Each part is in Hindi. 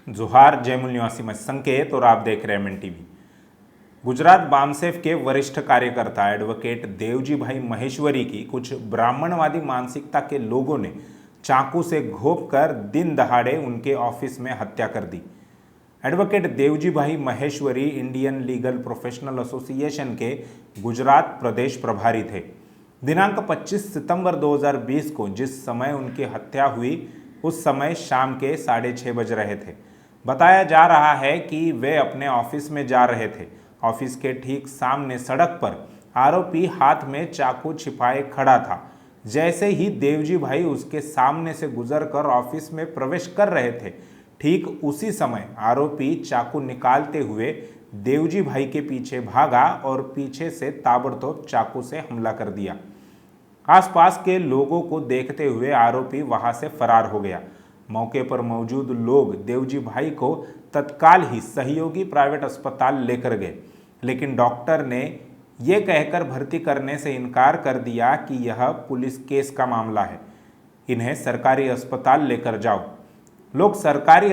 जोहार, जय मूल निवासी मैं संकेत और आप देख रहे हैं एमएन टीवी। गुजरात बामसेफ के वरिष्ठ कार्यकर्ता एडवोकेट देवजी भाई महेश्वरी की कुछ ब्राह्मणवादी मानसिकता के लोगों ने चाकू से घोंपकर दिन दहाड़े उनके ऑफिस में हत्या कर दी। एडवोकेट देवजी भाई Maheshwari Indian legal professional association के गुजरात प्रदेश प्रभारी थे। दिनांक 25 सितंबर 2020 को जिस समय उनकी हत्या हुई उस समय शाम के 6:30 बज रहे थे। बताया जा रहा है कि वे अपने ऑफिस में जा रहे थे। ऑफिस के ठीक सामने सड़क पर आरोपी हाथ में चाकू छिपाए खड़ा था। जैसे ही देवजी भाई उसके सामने से गुजरकर ऑफिस में प्रवेश कर रहे थे, ठीक उसी समय आरोपी चाकू निकालते हुए देवजी भाई के पीछे भागा और पीछे से ताबड़तोड़ चाकू से हमला कर दिया। आसपास के लोगों को देखते हुए आरोपी वहां से फरार हो गया। मौके पर मौजूद लोग देवजी भाई को तत्काल ही सहयोगी प्राइवेट अस्पताल लेकर गए, लेकिन डॉक्टर ने यह कहकर भर्ती करने से इनकार कर दिया कि यह पुलिस केस का मामला है, इन्हें सरकारी अस्पताल लेकर जाओ। लोग सरकारी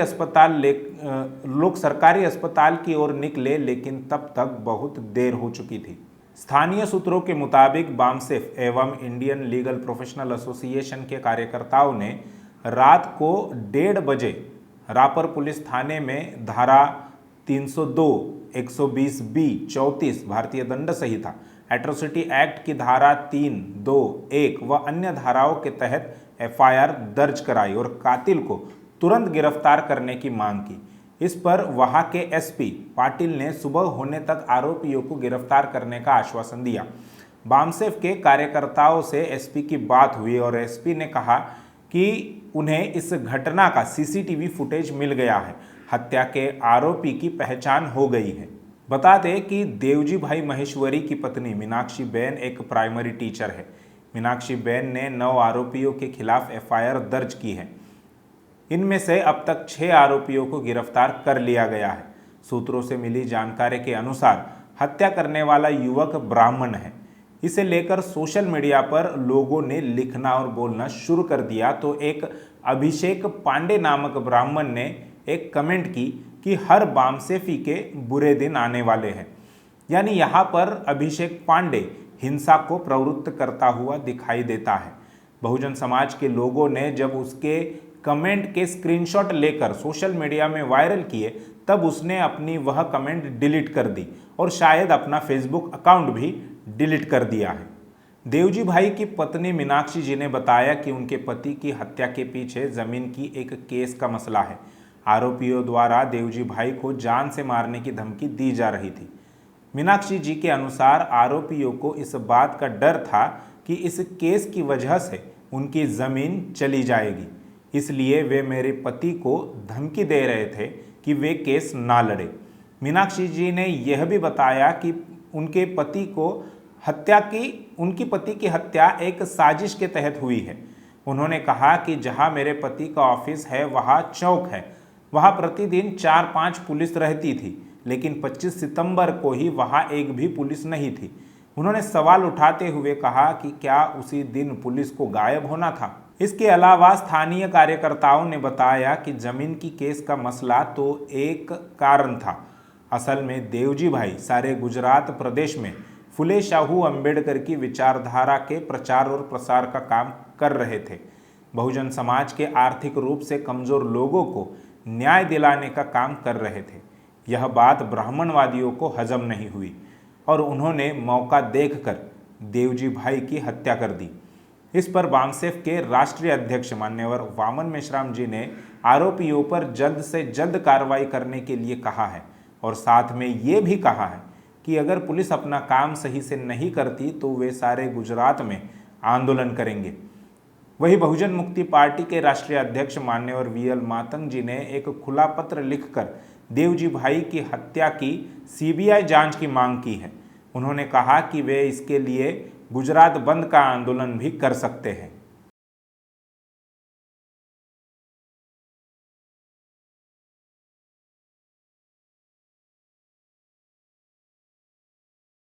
अस्पताल की ओर निकले, लेकिन तब तक बहुत देर हो चुकी थी। स्थानीय सूत्रों के मुताबिक बामसेफ एवं इंडियन लीगल प्रोफेशनल एसोसिएशन के कार्यकर्ताओं ने रात को 1:30 बजे रापर पुलिस थाने में धारा 302, 120B, 34 भारतीय दंड संहिता, एट्रोसिटी एक्ट की धारा 3, 2, 1 व अन्य धाराओं के तहत FIR दर्ज कराई और कातिल को तुरंत गिरफ्तार करने की मांग की। इस पर वहां के SP पाटिल ने सुबह होने तक आरोपियों को गिरफ्तार करने का आश्वासन दिया। बामसेफ के कार्यकर्ताओं से SP की बात हुई और SP ने कहा कि उन्हें इस घटना का CCTV फुटेज मिल गया है। हत्या के आरोपी की पहचान हो गई है। बता दें कि देवजी भाई महेश्वरी की पत्नी मीनाक्षी बेन एक प्राइमरी टीचर है। मीनाक्षी बेन ने 9 आरोपियों के खिलाफ FIR दर्ज की है। इनमें से अब तक 6 आरोपियों को गिरफ्तार कर लिया गया है। सूत्रों से मिली जानकारी के अनुसार हत्या करने वाला युवक ब्राह्मण है। इसे लेकर सोशल मीडिया पर लोगों ने लिखना और बोलना शुरू कर दिया तो एक अभिषेक पांडे नामक ब्राह्मण ने एक कमेंट की कि हर बामसेफी के बुरे दिन आने वाले हैं। यानी यहाँ पर अभिषेक पांडे हिंसा को प्रवृत्त करता हुआ दिखाई देता है। बहुजन समाज के लोगों ने जब उसके कमेंट के स्क्रीनशॉट लेकर सोशल मीडिया में वायरल किए, तब उसने अपनी वह कमेंट डिलीट कर दी और शायद अपना फेसबुक अकाउंट भी डिलीट कर दिया है। देवजी भाई की पत्नी मीनाक्षी जी ने बताया कि उनके पति की हत्या के पीछे जमीन की एक केस का मसला है। आरोपियों द्वारा देवजी भाई को जान से मारने की धमकी दी जा रही थी। मीनाक्षी जी के अनुसार आरोपियों को इस बात का डर था कि इस केस की वजह से उनकी जमीन चली जाएगी, इसलिए वे मेरे पति को धमकी दे रहे थे कि वे केस ना लड़े। मीनाक्षी जी ने यह भी बताया कि उनकी पति की हत्या एक साजिश के तहत हुई है। उन्होंने कहा कि जहां मेरे पति का ऑफिस है वहां चौक है, वहां प्रतिदिन 4-5 पुलिस रहती थी, लेकिन 25 सितंबर को ही वहां एक भी पुलिस नहीं थी। उन्होंने सवाल उठाते हुए कहा कि क्या उसी दिन पुलिस को गायब होना था। इसके अलावा स्थानीय कार्यकर्ताओं ने बताया कि जमीन की केस का मसला तो एक कारण था। असल में देवजी भाई सारे गुजरात प्रदेश में फुले शाहू अंबेडकर की विचारधारा के प्रचार और प्रसार का काम कर रहे थे। बहुजन समाज के आर्थिक रूप से कमजोर लोगों को न्याय दिलाने का काम कर रहे थे। यह बात ब्राह्मणवादियों को हजम नहीं हुई और उन्होंने मौका देखकर देवजी भाई की हत्या कर दी। इस पर बामसेफ के राष्ट्रीय अध्यक्ष मान्यवर वामन मेश्राम जी ने आरोपियों पर जल्द से जल्द कार्रवाई करने के लिए कहा है और साथ में ये भी कहा है कि अगर पुलिस अपना काम सही से नहीं करती तो वे सारे गुजरात में आंदोलन करेंगे। वही बहुजन मुक्ति पार्टी के राष्ट्रीय अध्यक्ष मान्यवर VL मातंग जी ने एक खुला पत्र लिखकर देवजी भाई की हत्या की CBI जांच की मांग की है। उन्होंने कहा कि वे इसके लिए गुजरात बंद का आंदोलन भी कर सकते हैं।